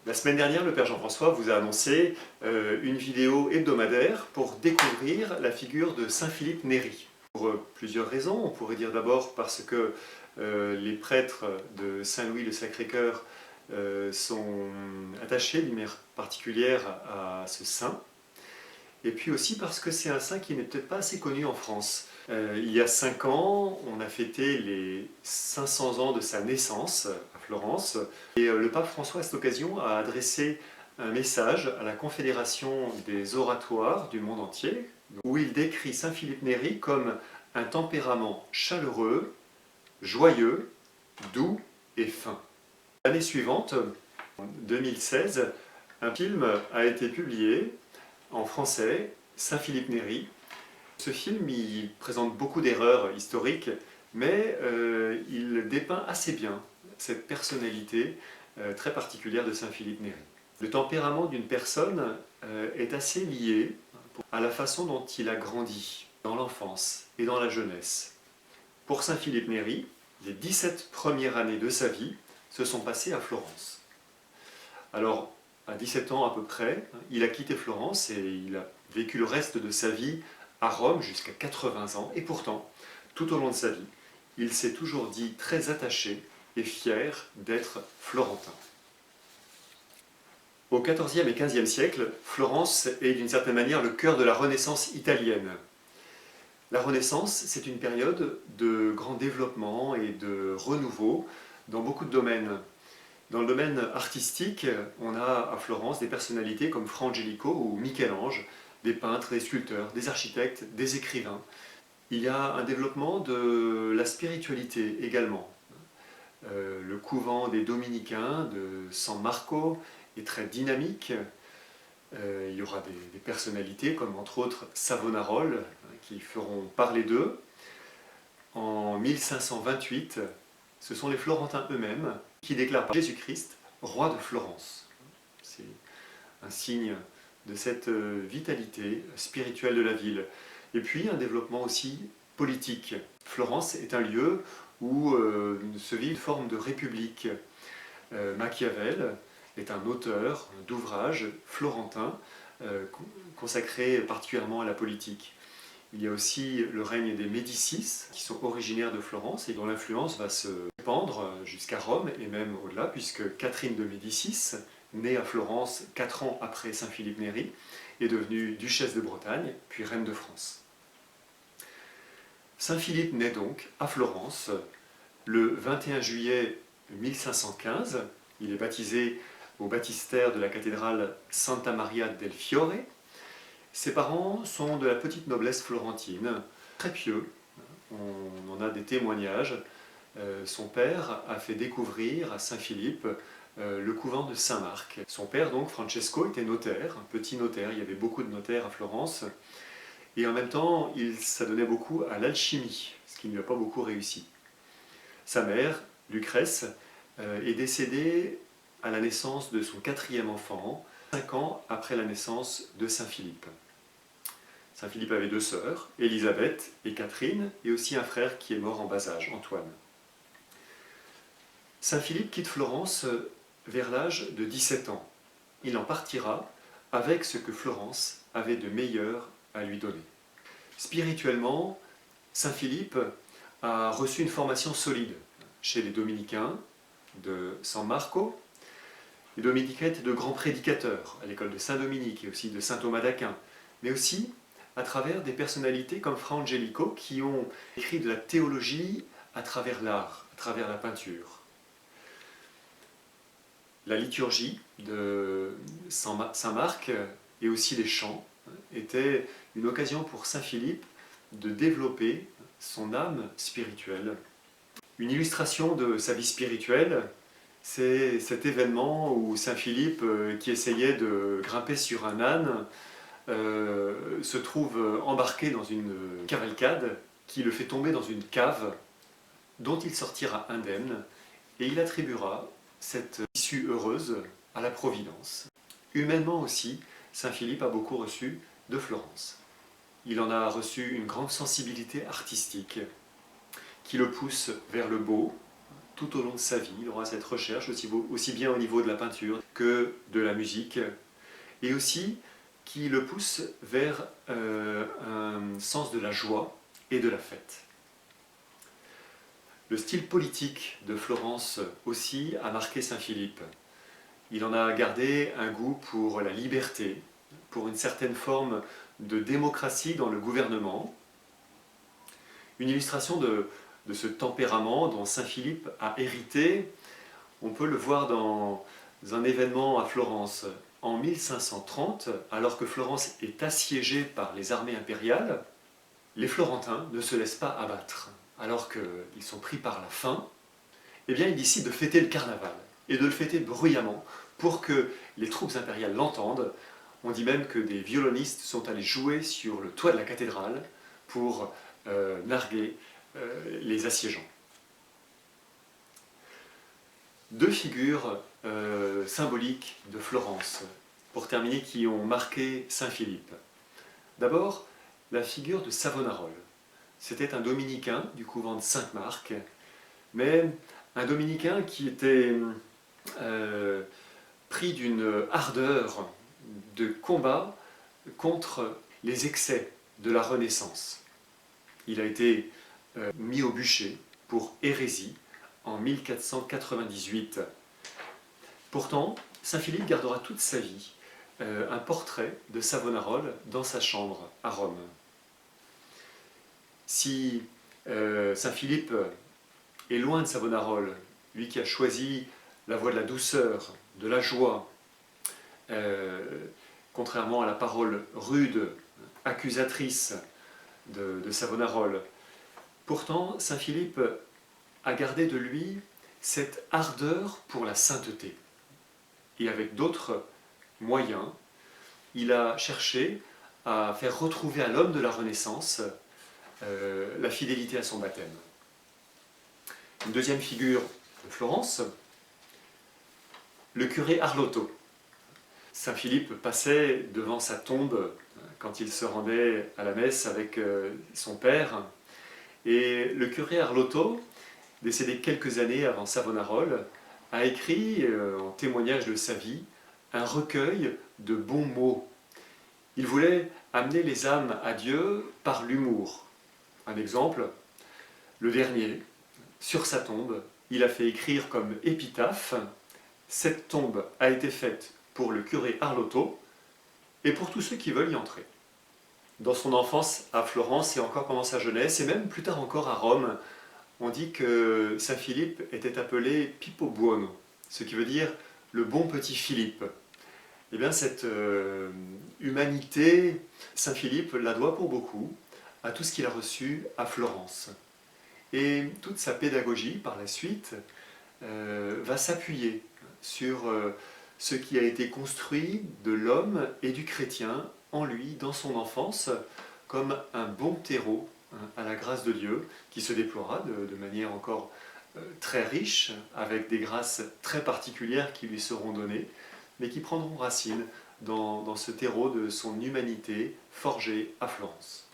La semaine dernière, le Père Jean-François vous a annoncé une vidéo hebdomadaire pour découvrir la figure de Saint Philippe Néri. Pour plusieurs raisons. On pourrait dire d'abord parce que les prêtres de Saint-Louis le Sacré-Cœur sont attachés d'une manière particulière à ce saint. Et puis aussi parce que c'est un saint qui n'est peut-être pas assez connu en France. Il y a 5 ans, on a fêté les 500 ans de sa naissance à Florence. Et le pape François, à cette occasion, a adressé un message à la Confédération des oratoires du monde entier, où il décrit Saint Philippe Néri comme un tempérament chaleureux, joyeux, doux et fin. L'année suivante, en 2016, un film a été publié en français, Saint Philippe Néri. Ce film, il présente beaucoup d'erreurs historiques, mais il dépeint assez bien cette personnalité très particulière de Saint Philippe Néri. Le tempérament d'une personne est assez lié à la façon dont il a grandi dans l'enfance et dans la jeunesse. Pour Saint Philippe Néri, les 17 premières années de sa vie se sont passées à Florence. Alors, à 17 ans à peu près, il a quitté Florence et il a vécu le reste de sa vie à Rome jusqu'à 80 ans. Et pourtant, tout au long de sa vie, il s'est toujours dit très attaché et fier d'être florentin. Au XIVe et XVe siècle, Florence est d'une certaine manière le cœur de la Renaissance italienne. La Renaissance, c'est une période de grand développement et de renouveau dans beaucoup de domaines. Dans le domaine artistique, on a à Florence des personnalités comme Fra Angelico ou Michel-Ange, des peintres, des sculpteurs, des architectes, des écrivains. Il y a un développement de la spiritualité également. Le couvent des Dominicains de San Marco est très dynamique. Il y aura des personnalités comme entre autres Savonarola qui feront parler d'eux. En 1528, ce sont les Florentins eux-mêmes qui déclarent Jésus-Christ roi de Florence. C'est un signe de cette vitalité spirituelle de la ville. Et puis un développement aussi politique. Florence est un lieu où se vit une forme de république. Machiavel est un auteur d'ouvrages florentins consacrés particulièrement à la politique. Il y a aussi le règne des Médicis, qui sont originaires de Florence et dont l'influence va se répandre jusqu'à Rome et même au-delà, puisque Catherine de Médicis, née à Florence 4 ans après Saint Philippe Néri, est devenue duchesse de Bretagne, puis reine de France. Saint Philippe naît donc à Florence le 21 juillet 1515. Il est baptisé au baptistère de la cathédrale Santa Maria del Fiore. Ses parents sont de la petite noblesse florentine, très pieux. On en a des témoignages. Son père a fait découvrir à Saint Philippe le couvent de Saint-Marc. Son père, donc, Francesco, était notaire, un petit notaire. Il y avait beaucoup de notaires à Florence. Et en même temps, il s'adonnait beaucoup à l'alchimie, ce qui ne lui a pas beaucoup réussi. Sa mère, Lucrèce, est décédée à la naissance de son 4e enfant, 5 ans après la naissance de Saint Philippe. Saint Philippe avait 2 sœurs, Élisabeth et Catherine, et aussi un frère qui est mort en bas âge, Antoine. Saint Philippe quitte Florence vers l'âge de 17 ans. Il en partira avec ce que Florence avait de meilleur à lui donner. Spirituellement, Saint Philippe a reçu une formation solide chez les Dominicains de San Marco. Les Dominicains étaient de grands prédicateurs à l'école de Saint-Dominique et aussi de Saint Thomas d'Aquin, mais aussi à travers des personnalités comme Fra Angelico qui ont écrit de la théologie à travers l'art, à travers la peinture. La liturgie de Saint-Marc et aussi les chants étaient une occasion pour Saint Philippe de développer son âme spirituelle. Une illustration de sa vie spirituelle, c'est cet événement où Saint Philippe, qui essayait de grimper sur un âne, se trouve embarqué dans une cavalcade qui le fait tomber dans une cave dont il sortira indemne et il attribuera cette issue heureuse à la Providence. Humainement aussi, Saint Philippe a beaucoup reçu de Florence. Il en a reçu une grande sensibilité artistique qui le pousse vers le beau, tout au long de sa vie. Il aura cette recherche aussi bien au niveau de la peinture que de la musique, et aussi qui le pousse vers un sens de la joie et de la fête. Le style politique de Florence aussi a marqué Saint-Philippe. Il en a gardé un goût pour la liberté, pour une certaine forme de démocratie dans le gouvernement. Une illustration de ce tempérament dont Saint-Philippe a hérité, on peut le voir dans un événement à Florence. En 1530, alors que Florence est assiégée par les armées impériales, les Florentins ne se laissent pas abattre. Alors qu'ils sont pris par la faim, eh bien ils décident de fêter le carnaval, et de le fêter bruyamment, pour que les troupes impériales l'entendent. On dit même que des violonistes sont allés jouer sur le toit de la cathédrale pour narguer les assiégeants. Deux figures symboliques de Florence, pour terminer, qui ont marqué Saint-Philippe. D'abord, la figure de Savonarole. C'était un dominicain du couvent de Sainte-Marc, mais un dominicain qui était pris d'une ardeur de combat contre les excès de la Renaissance. Il a été mis au bûcher pour hérésie en 1498. Pourtant, Saint-Philippe gardera toute sa vie un portrait de Savonarole dans sa chambre à Rome. Si Saint-Philippe est loin de Savonarole, lui qui a choisi la voie de la douceur, de la joie, contrairement à la parole rude, accusatrice de Savonarole, pourtant Saint-Philippe a gardé de lui cette ardeur pour la sainteté. Et avec d'autres moyens, il a cherché à faire retrouver à l'homme de la Renaissance la fidélité à son baptême. Une deuxième figure de Florence, le curé Arlotto. Saint-Philippe passait devant sa tombe quand il se rendait à la messe avec son père, et le curé Arlotto, décédé quelques années avant Savonarole, a écrit, en témoignage de sa vie, un recueil de bons mots. Il voulait amener les âmes à Dieu par l'humour. Un exemple, le dernier, sur sa tombe, il a fait écrire comme épitaphe « Cette tombe a été faite pour le curé Arlotto et pour tous ceux qui veulent y entrer ». Dans son enfance à Florence et encore pendant sa jeunesse, et même plus tard encore à Rome, on dit que Saint-Philippe était appelé Pippo Buono, ce qui veut dire le bon petit Philippe. Eh bien, cette humanité, Saint-Philippe la doit pour beaucoup à tout ce qu'il a reçu à Florence. Et toute sa pédagogie, par la suite, va s'appuyer sur ce qui a été construit de l'homme et du chrétien en lui, dans son enfance, comme un bon terreau à la grâce de Dieu, qui se déploiera de manière encore très riche, avec des grâces très particulières qui lui seront données, mais qui prendront racine dans ce terreau de son humanité forgée à Florence.